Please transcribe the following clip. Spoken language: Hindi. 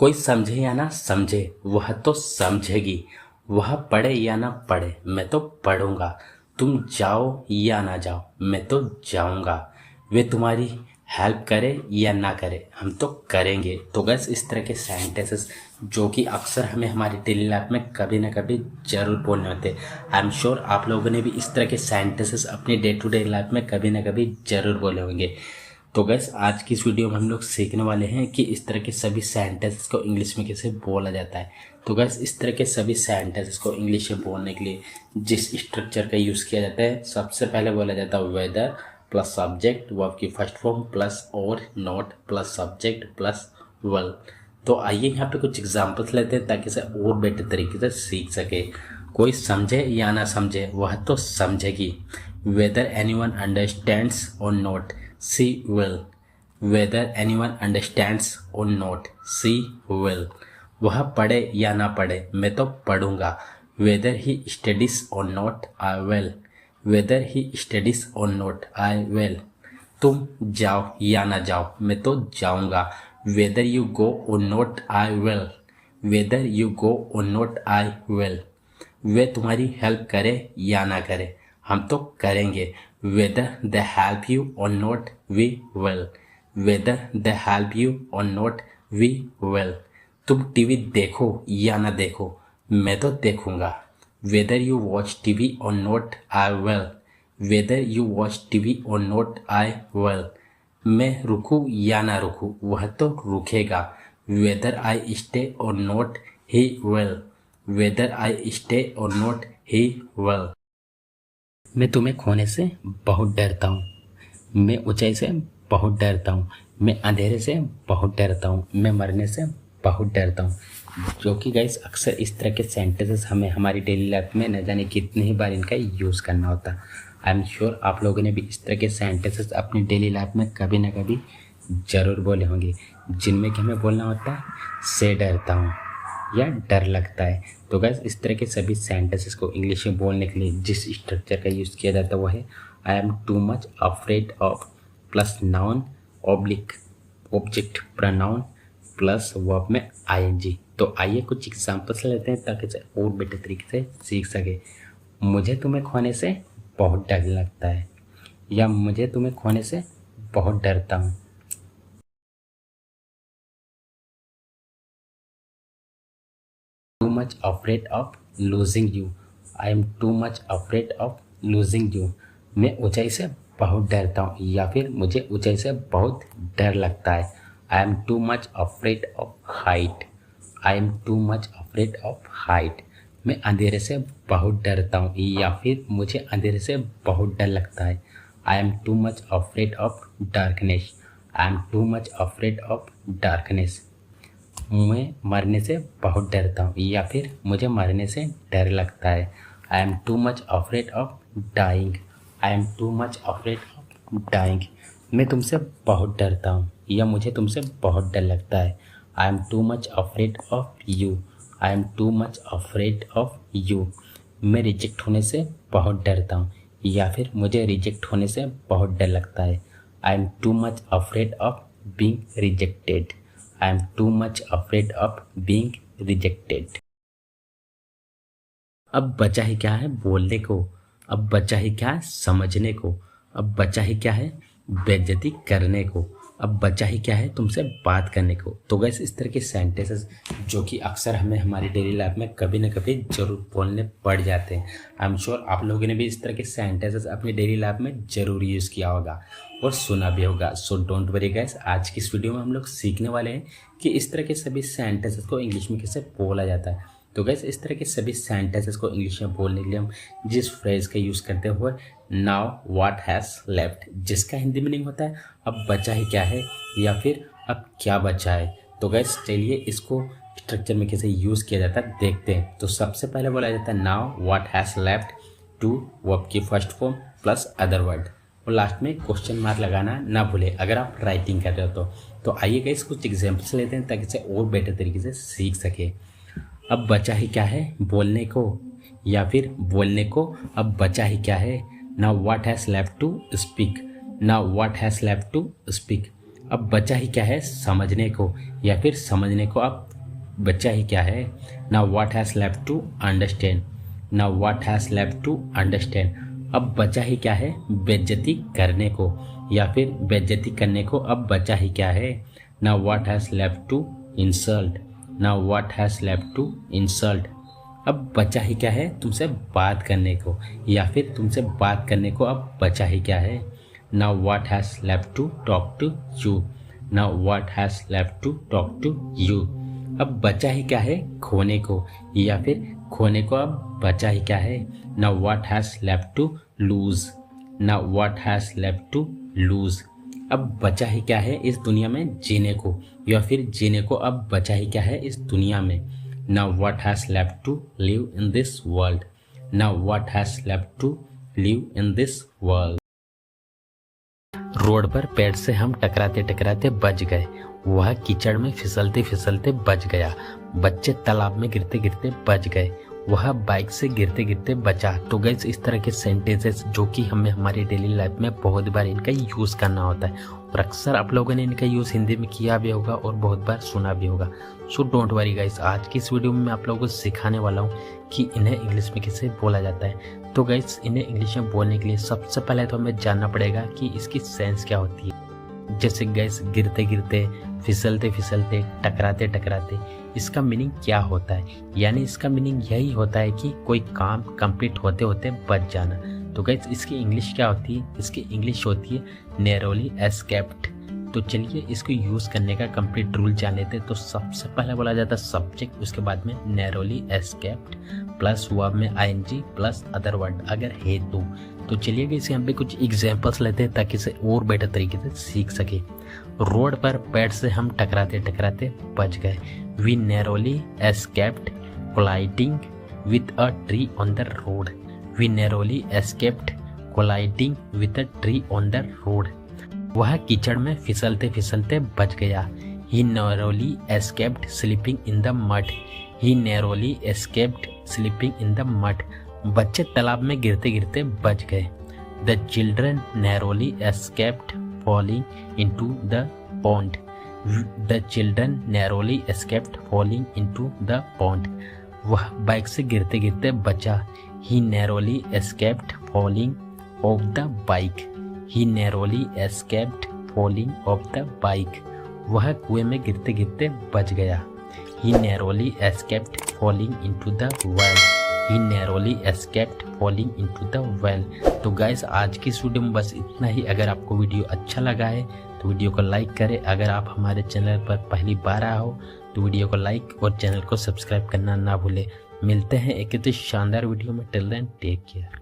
कोई समझे या ना समझे वह तो समझेगी। वह पढ़े या ना पढ़े मैं तो पढ़ूंगा। तुम जाओ या ना जाओ मैं तो जाऊंगा। वे तुम्हारी हेल्प करे या ना करे हम तो करेंगे। तो गैस इस तरह के सेंटेंसेस जो कि अक्सर हमें हमारी डेली लाइफ में कभी ना कभी जरूर बोलने होते हैं। आई एम श्योर आप लोगों ने भी इस तरह के सेंटेंसेस अपनी डे टू डे लाइफ में कभी ना कभी जरूर बोले होंगे। तो गैस आज की इस वीडियो में हम लोग सीखने वाले हैं कि इस तरह के सभी सेंटेंसेस को इंग्लिश में कैसे बोला जाता है। तो गैस इस तरह के सभी सेंटेंसेस को इंग्लिश में बोलने के लिए जिस स्ट्रक्चर का यूज़ किया जाता है, सबसे पहले बोला जाता है वेदर प्लस सब्जेक्ट वर्ब की फर्स्ट फॉर्म प्लस और not plus subject plus well. तो आइए यहाँ पे कुछ एग्जाम्पल्स लेते हैं ताकि इसे और बेटर तरीके से सीख सके। कोई समझे या ना समझे वह तो समझेगी। Whether anyone understands or not she will. Whether anyone understands or not she will. वह पढ़े या ना पढ़े मैं तो पढ़ूंगा। Whether he studies or not I will. Whether he studies or not I will. तुम जाओ या ना जाओ मैं तो जाऊंगा। वेदर यू गो और not I will. Whether you go और नॉट आई विल। वे तुम्हारी हेल्प करे या ना करे हम तो करेंगे। Whether they help you or not we will. Whether they help you or not we will. तुम टीवी देखो या ना देखो मैं तो देखूंगा। Whether you watch TV or not I will. Whether you watch TV or not I will. मैं रुकूं या ना रुकूं वह तो रुकेगा। Whether I stay or not he will. Whether I stay or not he will. मैं तुम्हें खोने से बहुत डरता हूँ। मैं ऊंचाई से बहुत डरता हूँ। मैं अंधेरे से बहुत डरता हूँ। मैं मरने से बहुत डरता हूँ। जो कि गाइस अक्सर इस तरह के सेंटेंसेस हमें हमारी डेली लाइफ में न जाने कितनी ही बार इनका यूज़ करना होता है। आई एम श्योर आप लोगों ने भी इस तरह के सेंटेंसेस अपनी डेली लाइफ में कभी ना कभी ज़रूर बोले होंगे, जिनमें कि हमें बोलना होता है से डरता हूँ या डर लगता है। तो गैस इस तरह के सभी सेंटेंसेस को इंग्लिश में बोलने के लिए जिस स्ट्रक्चर का यूज़ किया जाता है वो है I am too much afraid of plus noun oblique object pronoun plus verb में आईएनजी। तो आइए कुछ एग्जांपल्स लेते हैं ताकि इसे और बेटर तरीके से सीख सके। मुझे तुम्हें खोने से बहुत डर लगता है या मुझे तुम्हें खोने से बहुत डरता हूँ। Too much afraid of losing you. I am too much afraid of losing you. मैं ऊंचाई से बहुत डरता हूँ या फिर मुझे ऊंचाई से बहुत डर लगता है। I am too much afraid of height. I am too much afraid of height. मैं अंधेरे से बहुत डरता हूँ या फिर मुझे अंधेरे से बहुत डर लगता है। I am too much afraid of darkness. I am too much afraid of darkness. मैं मरने से बहुत डरता हूँ या फिर मुझे मरने से डर लगता है। I am too much afraid of dying. I am too much afraid of dying. मैं तुमसे बहुत डरता हूँ या मुझे तुमसे बहुत डर लगता है। I am too much afraid of you. I am too much afraid of you. मैं रिजेक्ट होने से बहुत डरता हूँ या फिर मुझे रिजेक्ट होने से बहुत डर लगता है। I am too much afraid of being rejected. I am too much afraid of being rejected. अब बचा ही क्या है बोलने को। अब बचा ही क्या है समझने को। अब बचा ही क्या है बेइज्जती करने को। अब बचा ही क्या है तुमसे बात करने को। तो गैस इस तरह के सेंटेंसेस जो कि अक्सर हमें हमारी डेली लाइफ में कभी ना कभी जरूर बोलने पड़ जाते हैं। आई एम श्योर आप लोगों ने भी इस तरह के सेंटेंसेस अपनी डेली लाइफ में जरूर यूज़ किया होगा और सुना भी होगा। सो डोंट वरी गैस, आज की इस वीडियो में हम लोग सीखने वाले हैं कि इस तरह के सभी सेंटेंसेस को इंग्लिश में कैसे बोला जाता है। तो गैस इस तरह के सभी सेंटेंसेस को इंग्लिश में बोलने के लिए हम जिस फ्रेज का यूज़ करते हुए नाउ व्हाट हैज़ लेफ्ट, जिसका हिंदी मीनिंग होता है अब बचा ही क्या है या फिर अब क्या बचा है। तो गैस चलिए इसको स्ट्रक्चर में कैसे यूज़ किया जाता है देखते हैं। तो सबसे पहले बोला जाता है now what has left to verb की first form plus other word और लास्ट में क्वेश्चन मार्क लगाना ना भूले अगर आप राइटिंग कर रहे हो तो आइए गाइस कुछ एग्जाम्पल्स लेते हैं ताकि इसे और बेटर तरीके से सीख सके। अब बचा ही क्या है बोलने को या फिर बोलने को अब बचा ही क्या है। Now what has left to speak. Now what has left to speak. अब बचा ही क्या है समझने को, या फिर समझने को अब बचा ही क्या है। Now what has left to understand, now what has left to understand, अब बचा ही क्या है बेइज्जती करने को, या फिर बेइज्जती करने को अब बचा ही क्या है। Now what has left to insult, now what has left to insult, अब बचा ही क्या है तुमसे बात करने को, या फिर तुमसे बात करने को अब बचा ही क्या है। Now what has left to talk to you, now what has left to talk to you, अब बचा ही क्या है खोने को, या फिर खोने को अब बचा ही क्या है। Now what has left to lose, now what has left to lose, अब बचा ही क्या है इस दुनिया में जीने को, या फिर जीने को अब बचा ही क्या है इस दुनिया में। Now what has left to live in this world, now what has left to live in this world. Road पर पेड़ से हम टकराते टकराते बच गए, वह कीचड़ में फिसलते फिसलते बच गया। बच्चे तालाब में गिरते गिरते बच गए, वह बाइक से गिरते गिरते बचा। तो गाइस इस तरह के सेंटेंसेस जो कि हमें हमारी डेली लाइफ में बहुत बार इनका यूज़ करना होता है, और अक्सर आप लोगों ने इनका यूज़ हिंदी में किया भी होगा और बहुत बार सुना भी होगा। सो डोंट वरी गाइस, आज की इस वीडियो में मैं आप लोगों को सिखाने वाला हूँ कि इन्हें इंग्लिश में कैसे बोला जाता है। तो गाइस इन्हें इंग्लिश में बोलने के लिए सबसे पहले तो हमें जानना पड़ेगा कि इसकी सेंस क्या होती है। जैसे गैस गिरते गिरते, फिसलते फिसलते, टकराते टकराते, इसका मीनिंग क्या होता है। यानी इसका मीनिंग यही होता है कि कोई काम कंप्लीट होते होते बच जाना। तो गैस इसकी इंग्लिश क्या होती है, इसकी इंग्लिश होती है नैरोली एस्केप्ड। तो चलिए इसको यूज़ करने का कंप्लीट रूल जान लेते हैं। तो सबसे पहले बोला जाता है सब्जेक्ट, उसके बाद में नैरोली एस्केप्ड प्लस वर्ब में आईएनजी प्लस अदर वर्ड अगर है तो चलिए इसे हम पे कुछ एग्जांपल्स लेते हैं ताकि इसे और बेटर तरीके से सीख सके। रोड पर पेड़ से हम टकराते टकराते बच गए। We narrowly escaped colliding with a tree on the road, we narrowly escaped colliding with a tree on the road, वह कीचड़ में फिसलते फिसलते बच गया। He narrowly escaped sleeping in the mud, he narrowly escaped sleeping in the mud, बच्चे तालाब में गिरते गिरते बच गए। The children narrowly escaped falling into the pond, the children narrowly escaped falling into the pond, वह बाइक से गिरते गिरते बचा। He narrowly escaped falling off the bike, he narrowly escaped falling off the bike, वह कुएं में गिरते गिरते बच गया। He narrowly escaped falling into the well, he narrowly escaped falling into the well. तो गाइस आज की इस वीडियो में बस इतना ही। अगर आपको वीडियो अच्छा लगा है तो वीडियो को लाइक करें। अगर आप हमारे चैनल पर पहली बार आए हो तो वीडियो को लाइक और चैनल को सब्सक्राइब करना ना भूलें। मिलते हैं एक शानदार वीडियो में। Till then take care.